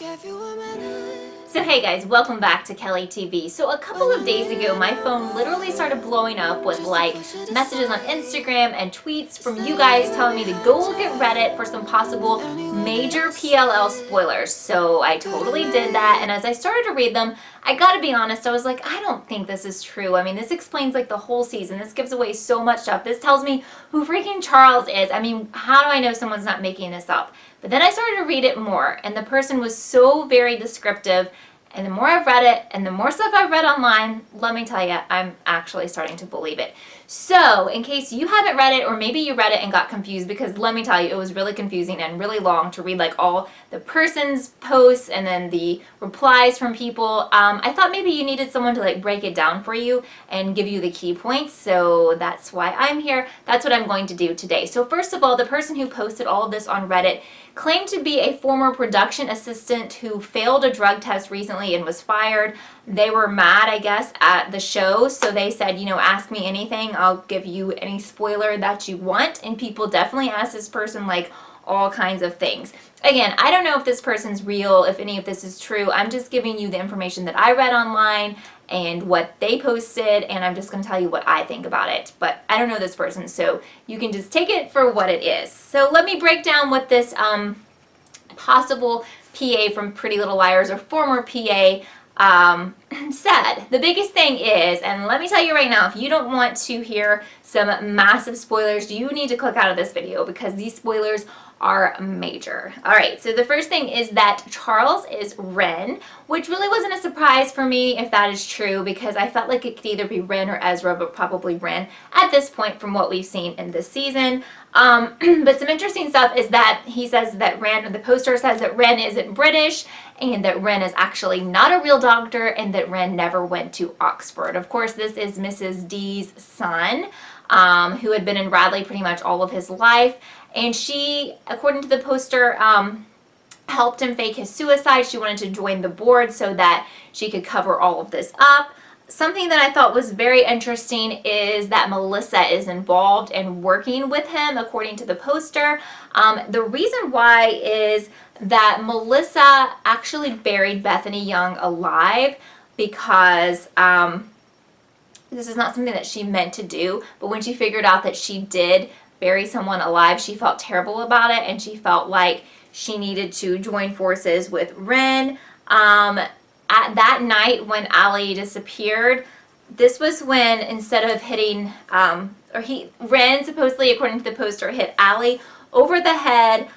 So hey guys, welcome back to Kelly TV. So a couple of days ago, my phone literally started blowing up with like messages on Instagram and tweets from you guys telling me to go look at Reddit for some possible major PLL spoilers. So I totally did that, and as I started to read them, I gotta be honest, I was like, I don't think this is true. I mean, this explains like the whole season. This gives away so much stuff. This tells me who freaking Charles is. I mean, how do I know someone's not making this up? But then I started to read it more, and the person was so very descriptive. And the more I've read it, and the more stuff I've read online, let me tell you, I'm actually starting to believe it. So, in case you haven't read it, or maybe you read it and got confused, because let me tell you, it was really confusing and really long to read like all the person's posts and then the replies from people. I thought maybe you needed someone to like break it down for you and give you the key points, so that's why I'm here. That's what I'm going to do today. So first of all, the person who posted all of this on Reddit claimed to be a former production assistant who failed a drug test recently and was fired. They were mad, I guess, at the show, so they said, you know, ask me anything, I'll give you any spoiler that you want, and people definitely asked this person like all kinds of things. Again, I don't know if this person's real, if any of this is true. I'm just giving you the information that I read online and what they posted, and I'm just going to tell you what I think about it. But I don't know this person, so you can just take it for what it is. So let me break down what this possible PA from Pretty Little Liars, or former PA, said. The biggest thing is, and let me tell you right now, if you don't want to hear some massive spoilers, you need to click out of this video because these spoilers are major. Alright, so the first thing is that Charles is Ren, which really wasn't a surprise for me if that is true, because I felt like it could either be Ren or Ezra, but probably Ren at this point from what we've seen in this season. But some interesting stuff is that he says that Ren, the poster says that Ren isn't British, and that Ren is actually not a real doctor, and that Ren never went to Oxford. Of course, this is Mrs. D's son, who had been in Radley pretty much all of his life. And she, according to the poster, helped him fake his suicide. She wanted to join the board so that she could cover all of this up. Something that I thought was very interesting is that Melissa is involved in working with him, according to the poster. The reason why is that Melissa actually buried Bethany Young alive because this is not something that she meant to do, but when she figured out that she did bury someone alive, she felt terrible about it, and she felt like she needed to join forces with Ren. At that night when Allie disappeared, this was when, instead of hitting, Ren supposedly, according to the poster, hit Allie over the head.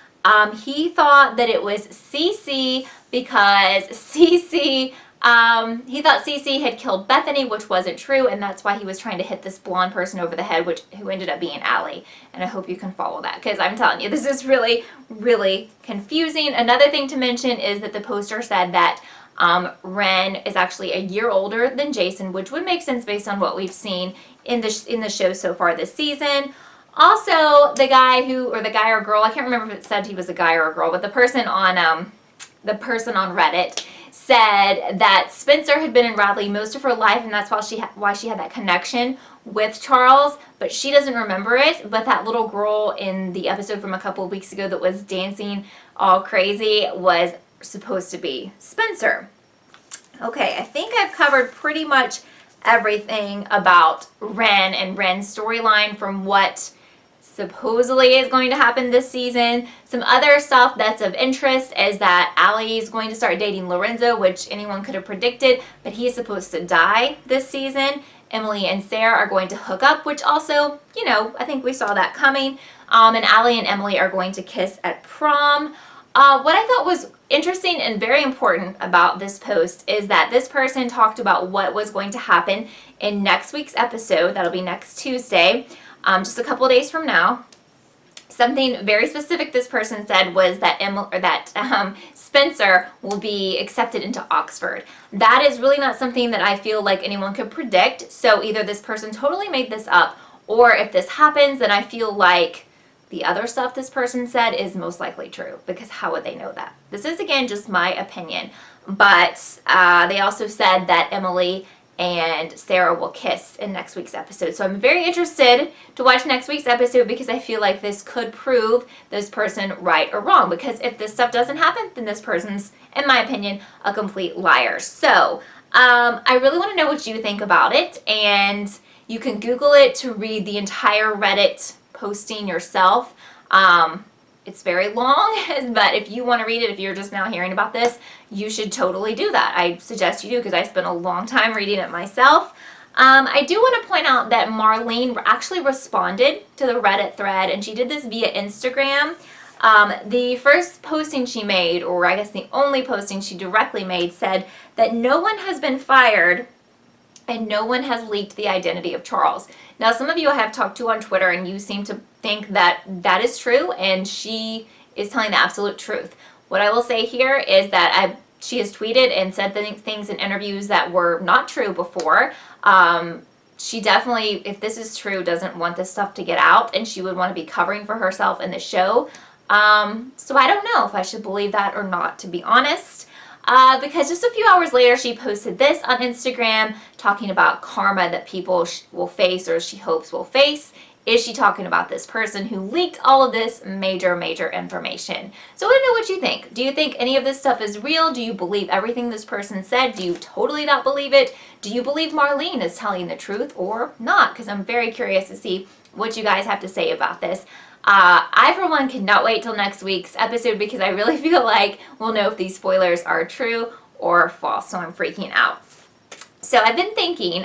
He thought that it was Cece because he thought Cece had killed Bethany, which wasn't true, and that's why he was trying to hit this blonde person over the head, who ended up being Allie. And I hope you can follow that, because I'm telling you, this is really, really confusing. Another thing to mention is that the poster said that Ren is actually a year older than Jason, which would make sense based on what we've seen in the show so far this season. Also, the guy or girl, I can't remember if it said he was a guy or a girl, but the person on Reddit said that Spencer had been in Radley most of her life, and that's why she had that connection with Charles, but she doesn't remember it. But that little girl in the episode from a couple of weeks ago that was dancing all crazy was supposed to be Spencer. Okay, I think I've covered pretty much everything about Ren and Ren's storyline from what supposedly is going to happen this season. Some other stuff that's of interest is that Allie is going to start dating Lorenzo, which anyone could have predicted, but he is supposed to die this season. Emily and Sarah are going to hook up, which also, you know, I think we saw that coming. And Allie and Emily are going to kiss at prom. What I thought was interesting and very important about this post is that this person talked about what was going to happen in next week's episode. That'll be next Tuesday. Just a couple of days from now. Something very specific this person said was that Spencer will be accepted into Oxford. That is really not something that I feel like anyone could predict. So either this person totally made this up, or if this happens, then I feel like the other stuff this person said is most likely true, because how would they know that? This is, again, just my opinion. But they also said that Emily and Sarah will kiss in next week's episode. So I'm very interested to watch next week's episode because I feel like this could prove this person right or wrong. Because if this stuff doesn't happen, then this person's, in my opinion, a complete liar. So I really want to know what you think about it, and you can Google it to read the entire Reddit posting yourself. It's very long, but if you want to read it, if you're just now hearing about this, you should totally do that. I suggest you do because I spent a long time reading it myself. I do want to point out that Marlene actually responded to the Reddit thread, and she did this via Instagram. The first posting she made, or I guess the only posting she directly made, said that no one has been fired and no one has leaked the identity of Charles. Now, some of you I have talked to on Twitter, and you seem to think that that is true, and she is telling the absolute truth. What I will say here is that she has tweeted and said things in interviews that were not true before. She definitely, if this is true, doesn't want this stuff to get out, and she would want to be covering for herself in the show. So I don't know if I should believe that or not, to be honest. Because just a few hours later, she posted this on Instagram talking about karma that people will face, or she hopes will face. Is she talking about this person who leaked all of this major information? So I want to know what you think. Do you think any of this stuff is real? Do you believe everything this person said? Do you totally not believe it? Do you believe Marlene is telling the truth or not? Because I'm very curious to see what you guys have to say about this. I, for one, cannot wait till next week's episode because I really feel like we'll know if these spoilers are true or false, so I'm freaking out. So I've been thinking,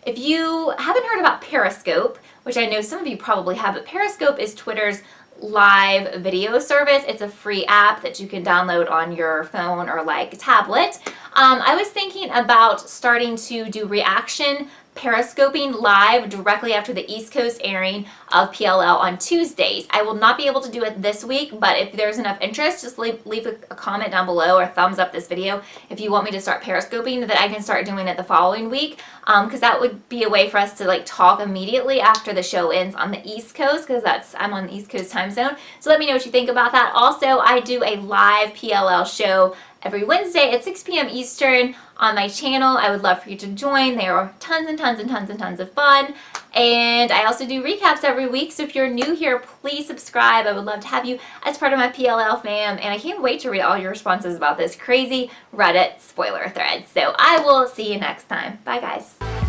if you haven't heard about Periscope, which I know some of you probably have, but Periscope is Twitter's live video service. It's a free app that you can download on your phone or like tablet. I was thinking about starting to do reaction Periscoping live directly after the East Coast airing of PLL on Tuesdays. I will not be able to do it this week, but if there's enough interest, just leave a comment down below or thumbs up this video if you want me to start Periscoping, that I can start doing it the following week, because that would be a way for us to like talk immediately after the show ends on the East Coast, because I'm on the East Coast time zone. So let me know what you think about that. Also, I do a live PLL show every Wednesday at 6 p.m. Eastern on my channel. I would love for you to join. There are tons of fun. And I also do recaps every week, so if you're new here, please subscribe. I would love to have you as part of my PLL fam, and I can't wait to read all your responses about this crazy Reddit spoiler thread. So I will see you next time. Bye, guys.